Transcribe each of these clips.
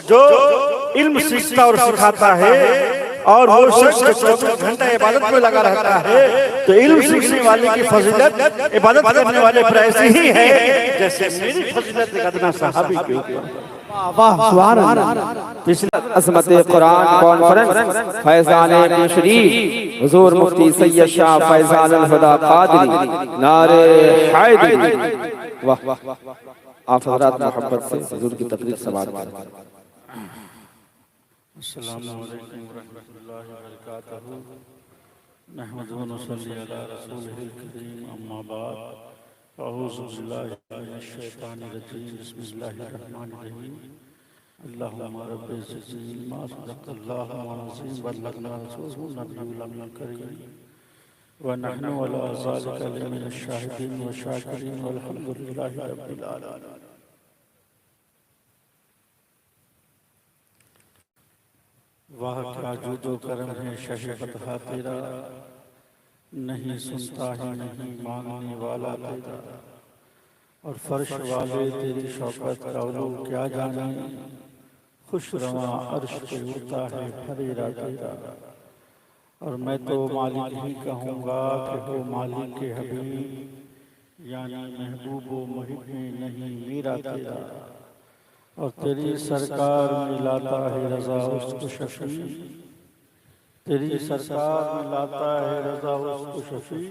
جو علم سیکھتا اور سکھاتا ہے اور وہ شخص 24 گھنٹہ عبادت میں لگا رہتا ہے تو علم سیکھنے والے کی فضیلت عبادت کرنے والے پر ایسی ہی ہے جیسے میری فضیلت ایک ادنا صحابی کے اوپر۔ سبحان اللہ۔ عظمت قرآن کانفرنس فیضان شریف حضور مفتی سید شاہ فیضان الہدا قادری نعرہ حیدری۔ واہ آپ حضرات محبت سے حضور کی تقریر سماعت کریں۔ السلام علیکم ورحمۃ اللہ وبرکاتہ۔ نحمدہ و نصلی علی رسولہ الکریم، اما بعد، اعوذ باللہ من الشیطان الرجیم، بسم اللہ الرحمن الرحیم۔ اللہم رب زدنی علما، صدق اللہ العظیم، بلغنا رسولہ النبی الامین الکریم، ونحن علی ذلک لمن الشاہدین والشاکرین، والحمد للہ رب العالمین۔ واہ کیا جود و کرم ہے شہ فتح تیرا، نہیں سنتا ہی نہیں مانگنے والا تیرا، اور فرش والے تیری شوکت کا علو کیا جانے، خوش رواں عرش پہ اڑتا ہے پھریرا تیرا، اور میں تو مالک ہی کہوں گا کہ ہو مالک کے حبیب، یعنی محبوب و محب نہیں میرا تیرا، اور تیری سرکار میں لاتا ہے رضا اس کو شفیع، تیری سرکار میں لاتا ہے رضا اس کو شفیع،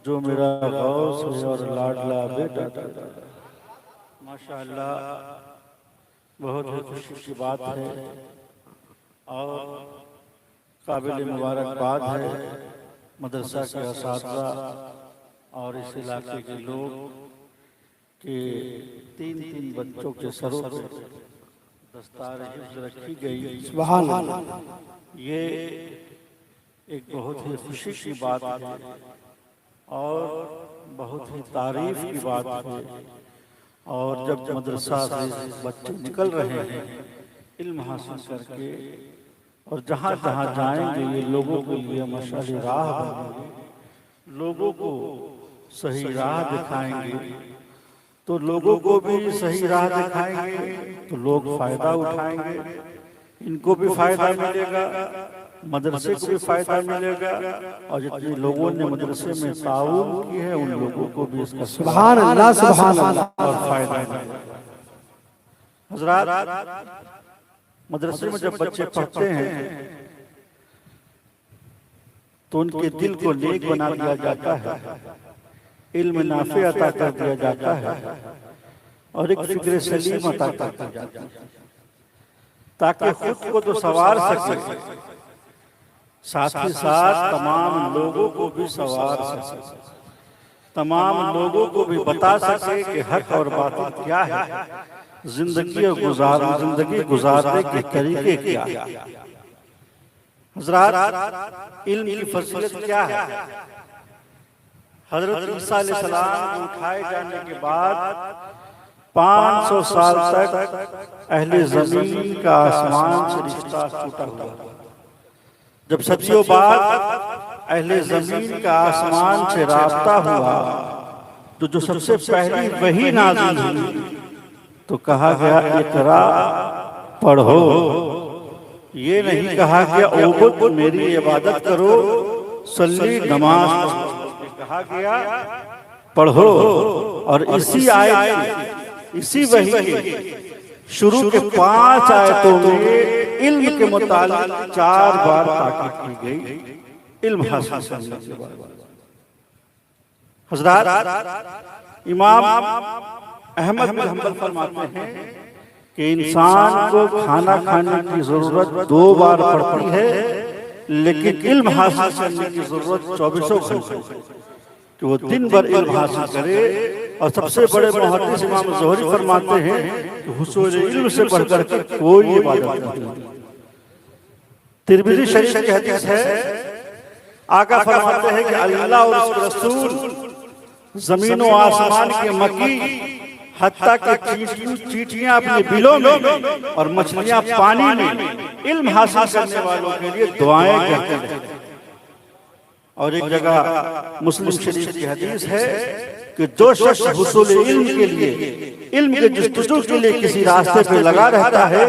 جو میرا غوث ہے اور لاڈلا بیٹا تیرا۔ ماشاءاللہ بہت ہی خوشی کی بات ہے اور قابل مبارکباد ہے مدرسہ کے اساتذہ اور اس علاقے کے لوگ کہ تین بچوں کے سروں پر دستار حفظ رکھی گئی۔ سبحان اللہ۔ یہ ایک بہت ہی خوشی کی بات ہے اور بہت ہی تعریف کی بات ہے، اور جب مدرسہ سے بچے نکل رہے ہیں علم حاصل کر کے اور جہاں جہاں جائیں گے یہ لوگوں کے لیے مشعل راہ بنیں گے، لوگوں کو صحیح راہ دکھائیں گے، تو لوگوں کو بھی صحیح راہ دکھائیں گے تو لوگ فائدہ اٹھائیں گے، ان کو بھی فائدہ ملے گا، مدرسے کو بھی فائدہ ملے گا، اور جتنے لوگوں نے مدرسے میں تعاون کی ہے ان لوگوں کو بھی اس کا سبحان اللہ سبحان اللہ اور فائدہ ملے گا۔ حضرات مدرسے میں جب بچے پڑھتے ہیں تو ان کے دل کو نیک بنا دیا جاتا ہے، علم نافع عطا کر دیا جاتا ہے، اور ایک فکر سلیم عطا کر دیا جاتا ہے تاکہ خود کو تو سنوار سکے، ساتھ ہی ساتھ تمام لوگوں کو بھی سنوار سکے، تمام لوگوں کو بھی بتا سکے کہ حق اور باطل کیا ہے، زندگی گزارنے کے طریقے کیا ہے۔ حضرات علم کی فضیلت کیا ہے؟ حضرت عیسیٰ علیہ السلام اٹھائے جانے کے بعد 500 سال تک اہل زمین کا آسمان سے رشتہ ٹوٹا ہوا، جب صدیوں بعد اہل زمین کا آسمان سے رابطہ ہوا تو جو سب سے پہلی وحی نازل ہوئی تو کہا گیا اقرا پڑھو، یہ نہیں کہا گیا عبد میری عبادت کرو، صلی نماز پڑھو، کہا گیا پڑھو، اور اسی آیت اسی وحی کے شروع کے 5 آیتوں میں علم کے متعلق 4 بار تاکید کی گئی، علم حاصل کرنے کے بعد۔ حضرات امام احمد بن حنبل فرماتے ہیں کہ انسان کو کھانا کھانے کی ضرورت 2 بار پڑتی ہے لیکن علم حاصل کرنے کی ضرورت 24 گھنٹے کہ وہ دن بھر علم حاصل کرے، اور سب سے بڑے محدث امام زہری فرماتے ہیں کہ حصول علم سے بڑھ کر کوئی عبادت نہیں۔ ترمذی شریف کی حدیث ہے، آقا فرماتے ہیں کہ اللہ اور اس کے رسول زمین و آسمان کے مکی حتیٰ کہ چیٹیاں اپنے بلوں میں اور مچھلیاں پانی میں علم حاصل کرنے والوں کے لیے دعائیں کرتے ہیں۔ اور ایک جگہ مسلم شریف کی حدیث ہے کہ جو شخص حصول علم کے لیے، علم کے جستجو کے لیے کسی راستے پہ لگا رہتا ہے،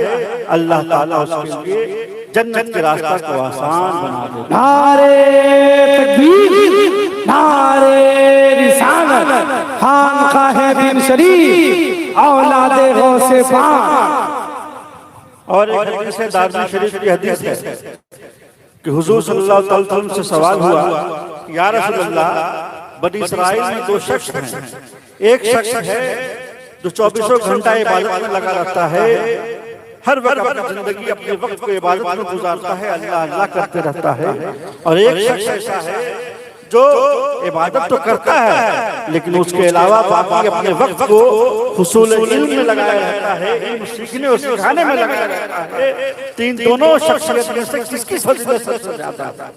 اللہ تعالیٰ اس کے لیے جنت کے راستہ کو آسان بنا دیتا ہے۔ نعرے تکبیر، نعرے رسالت، خانقاہ بن شریف، اولاد غوث پاک۔ اور ایک حدیث ہے، دارمی شریف کی حدیث ہے کہ حضور صلی اللہ علیہ وسلم سے سوال ہوا، یا رسول اللہ، بنی اسرائیل میں دو شخص ہیں، ایک شخص ہے جو 24 گھنٹہ عبادت میں لگا رہتا ہے، ہر وقت اپنی زندگی اپنے وقت کو عبادت میں گزارتا ہے، اللہ اللہ کرتے رہتا ہے، اور ایک شخص ایسا ہے جو عبادت تو کرتا ہے لیکن اس کے علاوہ باقی اپنے وقت کو حصول علم میں لگایا رہتا ہے، علم سیکھنے اور سکھانے میں لگایا رہتا ہے۔ تین دونوں شخصیت میں سے کس کی فضیلت سب سے زیادہ ہے؟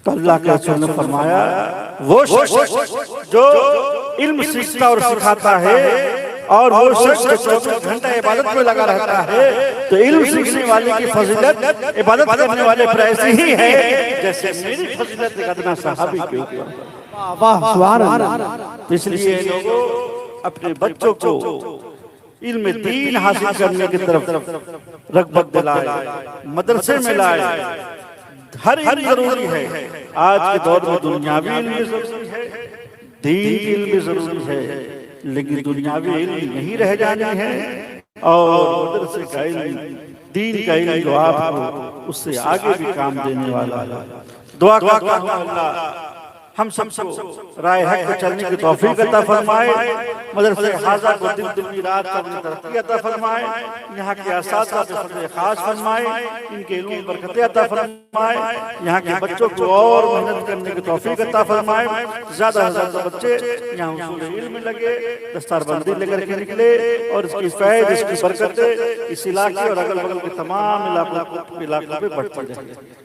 تو اللہ کے رسول نے فرمایا وہ شخص جو علم سیکھتا اور سکھاتا ہے، اور وہ شخص جو 24 گھنٹہ عبادت میں لگا رہتا ہے، تو علم سیکھنے والے کی فضیلت عبادت کرنے والے پر ایسی ہی ہے جیسے میری فضیلت ایک ادنا صحابی کے اوپر۔ واہ سبحان اللہ۔ اس لیے لوگوں اپنے بچوں کو علم دین حاصل کرنے کی طرف رغبت دلائے، مدرسے میں لائے۔ ہر علم ضروری ہے، آج کے دور میں دنیاوی علم بھی ضروری ہے، دین کی علم بھی ضروری ہے، لیکن دنیاوی علم نہیں رہ جانی ہے، اور مدرسے کا علم، دین کا علم جو آپ کو اس سے آگے بھی کام دینے والا ہے۔ دعا کرتا ہوں اللہ ہم سب کو رائے حق پہ چلنے کی توفیق عطا فرمائے، مدرسہ حاضہ کو دن دنی رات کا اپنی ترقی عطا فرمائے، یہاں کے اساتذہ پہ فضل خاص فرمائے، ان کے علم برکت عطا فرمائے، یہاں کے بچوں کو اور محنت کرنے کی توفیق عطا فرمائے، زیادہ سے زیادہ بچے یہاں حصول علم میں لگے، دستار بندی لے کر کے نکلے، اور اس کی فیض، اس کی برکتیں اس علاقے اور اگل بگل کے تمام علاقوں پہ بڑھتی رہیں۔